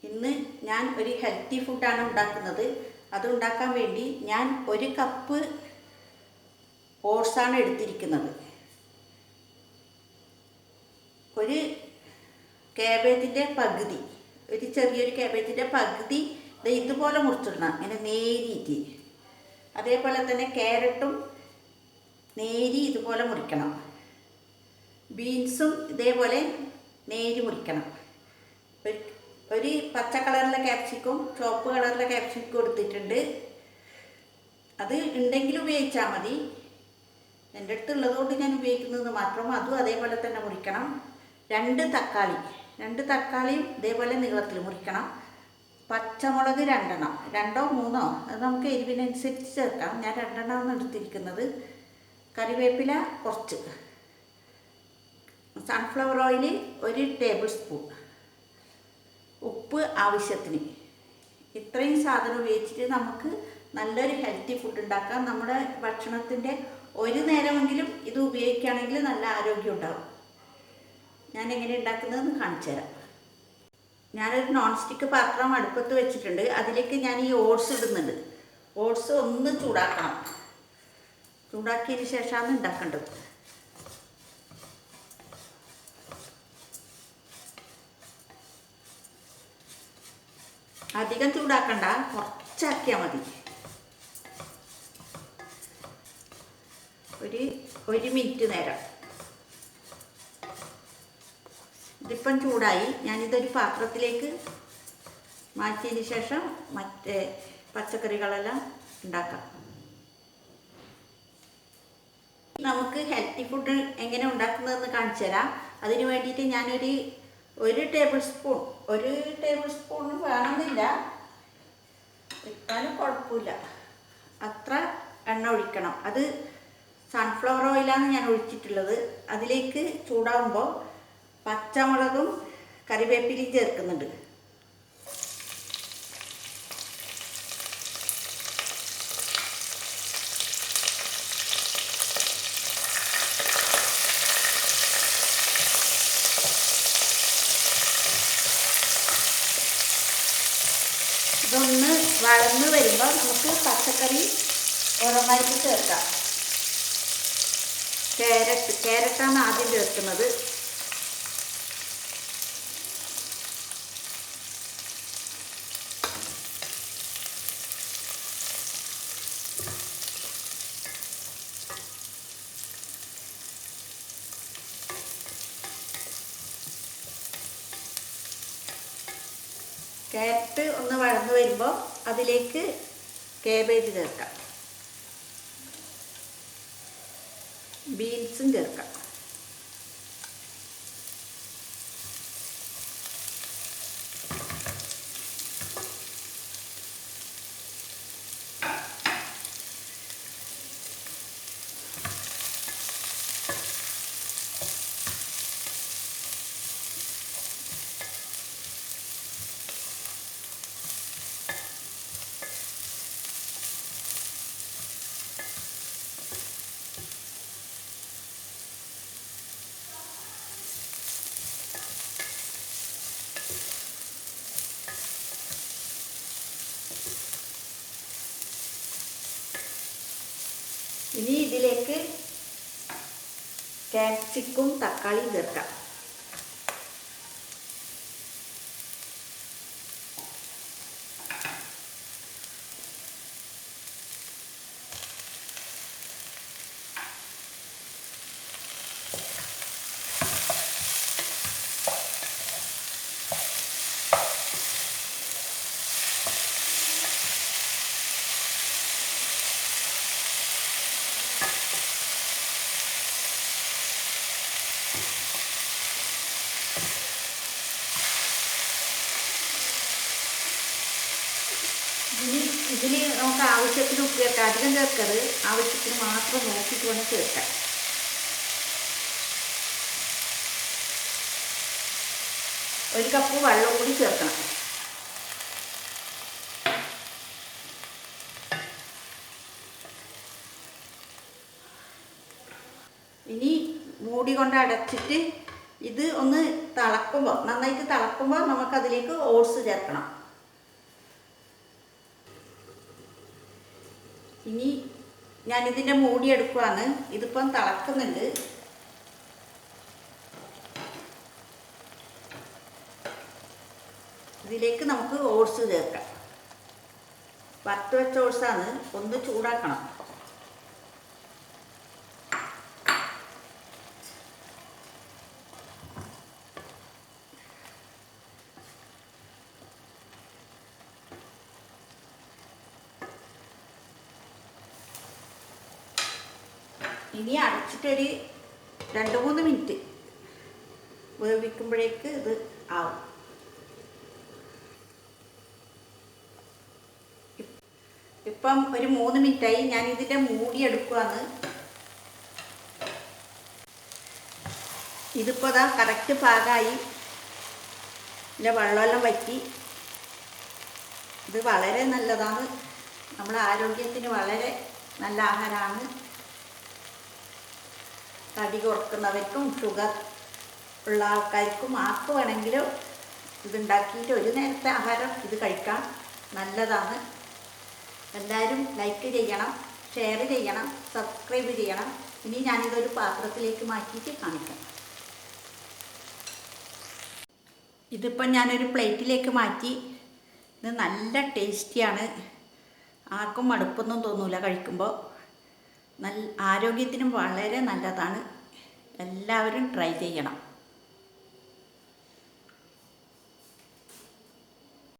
ഇന്ന് ഞാൻ ഒരു ഹെൽത്തി ഫുഡാണ് ഉണ്ടാക്കുന്നത്. അതുണ്ടാക്കാൻ വേണ്ടി ഞാൻ 1 കപ്പ് ഓട്സാണ് എടുത്തിരിക്കുന്നത്. ഒരു കാബേജിൻ്റെ പകുതി, ഒരു ചെറിയൊരു കാബേജിൻ്റെ പകുതി ഇതുപോലെ മുറിച്ചിടണം, ഇങ്ങനെ നേരിയിട്ട്. അതേപോലെ തന്നെ ക്യാരറ്റും നേരി ഇതുപോലെ മുറിക്കണം. ബീൻസും ഇതേപോലെ നേരി മുറിക്കണം. ഒരു പച്ച കളറിലെ ക്യാപ്സിക്കും ചുവപ്പ് കളറിലെ ക്യാപ്സിക്കും എടുത്തിട്ടുണ്ട്. അത് ഉണ്ടെങ്കിൽ ഉപയോഗിച്ചാൽ മതി. എൻ്റെ അടുത്തുള്ളതുകൊണ്ട് ഞാൻ ഉപയോഗിക്കുന്നത് മാത്രം. അതും അതേപോലെ തന്നെ മുറിക്കണം. 2 തക്കാളിയും ഇതേപോലെ നീളത്തിൽ മുറിക്കണം. പച്ചമുളക് 2 എണ്ണം, 2ഓ 3ഓ, അത് നമുക്ക് എരിവിനനുസരിച്ച് ചേർക്കാം. ഞാൻ 2 എണ്ണമാണ് എടുത്തിരിക്കുന്നത്. കറിവേപ്പില കുറച്ച്, സൺഫ്ലവർ ഓയിൽ 1 ടേബിൾ സ്പൂൺ, ഉപ്പ് ആവശ്യത്തിന്. ഇത്രയും സാധനം ഉപയോഗിച്ചിട്ട് നമുക്ക് നല്ലൊരു ഹെൽത്തി ഫുഡ് ഉണ്ടാക്കാം. നമ്മുടെ ഭക്ഷണത്തിൻ്റെ ഒരു നേരമെങ്കിലും ഇത് ഉപയോഗിക്കുകയാണെങ്കിൽ നല്ല ആരോഗ്യം ഉണ്ടാകും. ഞാൻ എങ്ങനെ ഉണ്ടാക്കുന്നതെന്ന് കാണിച്ചു തരാം. ഞാനൊരു നോൺ സ്റ്റിക്ക് പാത്രം അടുപ്പത്ത് വെച്ചിട്ടുണ്ട്. അതിലേക്ക് ഞാൻ ഈ ഓട്സ് ഇടുന്നുണ്ട്. ഓട്സ് ഒന്ന് ചൂടാക്കണം. ചൂടാക്കിയതിന് ശേഷമാണ് ഉണ്ടാക്കേണ്ടത്. അധികം ചൂടാക്കണ്ട, കുറച്ചാക്കിയാൽ മതി. ഒരു മിനിറ്റ് നേരം. ഇതിപ്പം ചൂടായി. ഞാനിതൊരു പാത്രത്തിലേക്ക് മാറ്റിയതിന് ശേഷം മറ്റേ പച്ചക്കറികളെല്ലാം ഉണ്ടാക്കാം. നമുക്ക് ഹെൽത്തി ഫുഡ് എങ്ങനെ ഉണ്ടാക്കുന്നതെന്ന് കാണിച്ചു തരാം. അതിന് വേണ്ടിയിട്ട് ഞാനൊരു 1 ടേബിൾ സ്പൂൺ വേണമെന്നില്ല, ഇട്ടാലും കുഴപ്പമില്ല. അത്ര എണ്ണ ഒഴിക്കണം. അത് സൺഫ്ലവർ ഓയിലാണ് ഞാൻ ഒഴിച്ചിട്ടുള്ളത്. അതിലേക്ക് ചൂടാകുമ്പോൾ പച്ചമുളകും കറിവേപ്പിലയും ചേർക്കുന്നുണ്ട്. ഇതൊന്ന് വഴന്ന് വരുമ്പോൾ നമുക്ക് പച്ചക്കറി ഓരോന്നായിട്ട് ചേർക്കാം. ക്യാരറ്റാണ് ആദ്യം ചേർക്കുന്നത്. ക്യാരറ്റ് ഒന്ന് വഴന്ന് വരുമ്പോൾ അതിലേക്ക് കാബേജ് ചേർക്കാം, ബീൻസും ചേർക്കാം. ഇനി ഇതിലേക്ക് ക്യാപ്സിക്കും തക്കാളിയും ചേർക്കാം. ഇതിൽ നമുക്ക് ആവശ്യത്തിന് ഉപ്പ് ചേർക്കാം. അധികം ചേർക്കരുത്, ആവശ്യത്തിന് മാത്രം നോക്കിയിട്ട് വേണം ചേർക്കാം. ഒരു കപ്പ് വെള്ളം കൂടി ചേർക്കണം. ഇനി മൂടി കൊണ്ട് അടച്ചിട്ട് ഇത് ഒന്ന് തിളക്കുമ്പോൾ, നന്നായിട്ട് തിളക്കുമ്പോൾ നമുക്കതിലേക്ക് ഓട്സ് ചേർക്കണം. ഇനി ഞാനിതിൻ്റെ മൂടി എടുക്കുവാണ്. ഇതിപ്പം തിളക്കുന്നുണ്ട്. ഇതിലേക്ക് നമുക്ക് ഓട്സ് ചേർക്കാം. വറുത്ത് വെച്ച ഓട്സാണ്. ഒന്ന് ചൂടാക്കണം. ഇനി അടച്ചിട്ടൊരു 2-3 മിനിറ്റ് വേവിക്കുമ്പോഴേക്ക് ഇത് ആവും. ഇപ്പം ഒരു 3 മിനിറ്റായി. ഞാൻ ഇതിൻ്റെ മൂടി എടുക്കുവാണ്. ഇതിപ്പോൾ അതാ കറക്റ്റ് പാകമായി. ഇതിൻ്റെ വെള്ളമെല്ലാം വറ്റി. ഇത് വളരെ നല്ലതാണ്. നമ്മുടെ ആരോഗ്യത്തിന് വളരെ നല്ല ആഹാരമാണ്. തടി കുറക്കുന്നവർക്കും ഷുഗർ ഉള്ള ആൾക്കാർക്കും ആർക്ക് വേണമെങ്കിലും ഇതുണ്ടാക്കിയിട്ട് ഒരു നേരത്തെ ആഹാരം ഇത് കഴിക്കാം. നല്ലതാണ്. എല്ലാവരും ലൈക്ക് ചെയ്യണം, ഷെയർ ചെയ്യണം, സബ്സ്ക്രൈബ് ചെയ്യണം. ഇനി ഞാനിതൊരു പാത്രത്തിലേക്ക് മാറ്റിയിട്ട് കാണിക്കാം. ഇതിപ്പം ഞാനൊരു പ്ലേറ്റിലേക്ക് മാറ്റി. ഇത് നല്ല ടേസ്റ്റിയാണ്. ആർക്കും മടുപ്പൊന്നും തോന്നില്ല കഴിക്കുമ്പോൾ. ആരോഗ്യത്തിനും വളരെ നല്ലതാണ്. എല്ലാവരും ട്രൈ ചെയ്യണം.